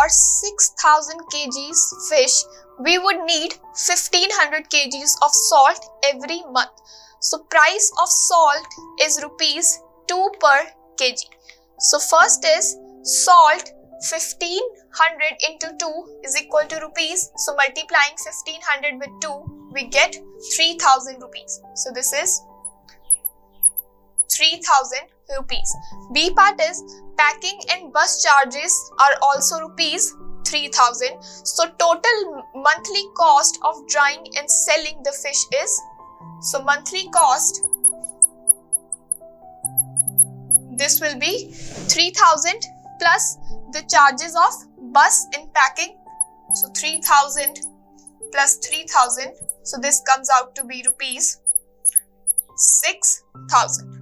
for 6000 kgs fish, we would need 1500 kgs of salt every month. So price of salt is rupees 2 per kg. So first is salt 1500 into 2 is equal to rupees. So multiplying 1500 with 2, we get 3000 rupees. So this is 3000 rupees. B part is packing and bus charges are also rupees 3000. So total monthly cost of drying and selling the fish is, so monthly cost, this will be 3000 plus the charges of bus and packing. So 3000 plus 3000. So this comes out to be rupees 6000.